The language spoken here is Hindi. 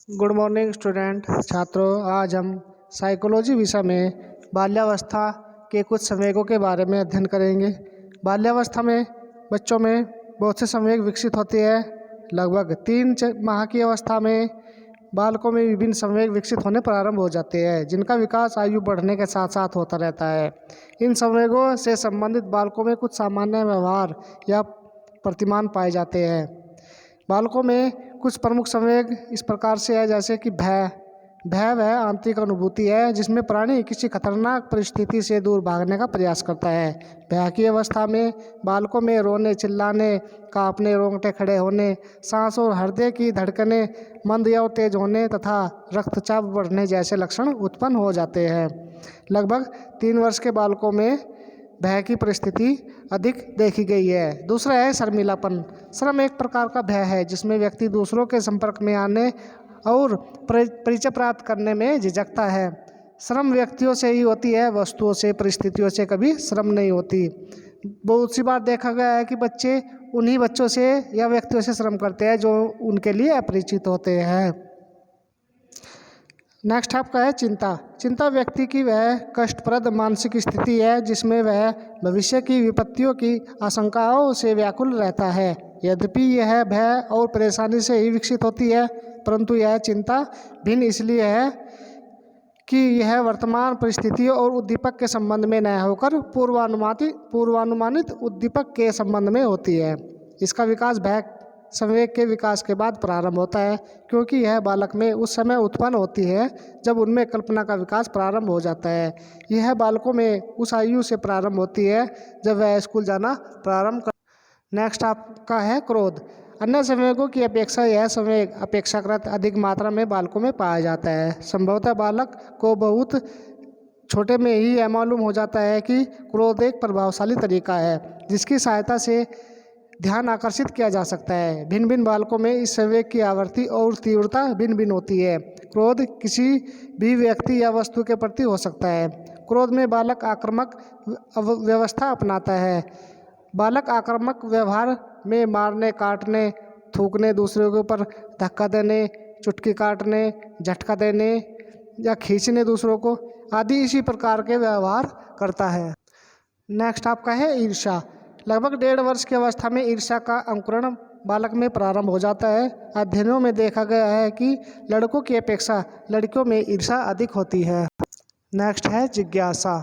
गुड मॉर्निंग स्टूडेंट छात्रों। आज हम साइकोलॉजी विषय में बाल्यावस्था के कुछ संवेगों के बारे में अध्ययन करेंगे। बाल्यावस्था में बच्चों में बहुत से संवेग विकसित होते हैं। लगभग 3 माह की अवस्था में बालकों में विभिन्न संवेग विकसित होने प्रारंभ हो जाते हैं, जिनका विकास आयु बढ़ने के साथ साथ होता रहता है। इन संवेगों से संबंधित बालकों में कुछ सामान्य व्यवहार या प्रतिमान पाए जाते हैं। बालकों में कुछ प्रमुख संवेग इस प्रकार से है, जैसे कि भय वह आंतरिक अनुभूति है जिसमें प्राणी किसी खतरनाक परिस्थिति से दूर भागने का प्रयास करता है। भय की अवस्था में बालकों में रोने, चिल्लाने, कांपने, रोंगटे खड़े होने, सांस और हृदय की धड़कनें मंद या तेज होने तथा रक्तचाप बढ़ने जैसे लक्षण उत्पन्न हो जाते हैं। लगभग 3 वर्ष के बालकों में भय की परिस्थिति अधिक देखी गई है। दूसरा है शर्मीलापन। शर्म एक प्रकार का भय है जिसमें व्यक्ति दूसरों के संपर्क में आने और परिचय प्राप्त करने में झिझकता है। शर्म व्यक्तियों से ही होती है, वस्तुओं से, परिस्थितियों से कभी शर्म नहीं होती। बहुत सी बार देखा गया है कि बच्चे उन्हीं बच्चों से या व्यक्तियों से शर्म करते हैं जो उनके लिए अपरिचित होते हैं। नेक्स्ट आपका है चिंता व्यक्ति की वह कष्टप्रद मानसिक स्थिति है जिसमें वह भविष्य की विपत्तियों की आशंकाओं से व्याकुल रहता है। यद्यपि यह भय और परेशानी से ही विकसित होती है, परंतु यह चिंता भिन्न इसलिए है कि यह वर्तमान परिस्थितियों और उद्दीपक के संबंध में न होकर पूर्वानुमानित उद्दीपक के संबंध में होती है। इसका विकास भय संवेग के विकास के बाद प्रारंभ होता है, क्योंकि यह बालक में उस समय उत्पन्न होती है जब उनमें कल्पना का विकास प्रारंभ हो जाता है। यह बालकों में उस आयु से प्रारंभ होती है जब वह स्कूल जाना प्रारंभ कर। नेक्स्ट आपका है क्रोध। अन्य संवेगों की अपेक्षा यह संवेग अपेक्षाकृत अधिक मात्रा में बालकों में पाया जाता है। संभवतः बालक को बहुत छोटे में ही यह मालूम हो जाता है कि क्रोध एक प्रभावशाली तरीका है जिसकी सहायता से ध्यान आकर्षित किया जा सकता है। भिन्न भिन्न बालकों में इस संवेग की आवृत्ति और तीव्रता भिन्न भिन्न होती है। क्रोध किसी भी व्यक्ति या वस्तु के प्रति हो सकता है। क्रोध में बालक आक्रामक व्यवस्था अपनाता है। बालक आक्रामक व्यवहार में मारने, काटने, थूकने, दूसरों के ऊपर धक्का देने, चुटकी काटने, झटका देने या खींचने दूसरों को आदि इसी प्रकार के व्यवहार करता है। नेक्स्ट आपका है ईर्ष्या। लगभग 1.5 वर्ष की अवस्था में ईर्ष्या का अंकुरण बालक में प्रारंभ हो जाता है। अध्ययनों में देखा गया है कि लड़कों की अपेक्षा लड़कियों में ईर्ष्या अधिक होती है। नेक्स्ट है जिज्ञासा।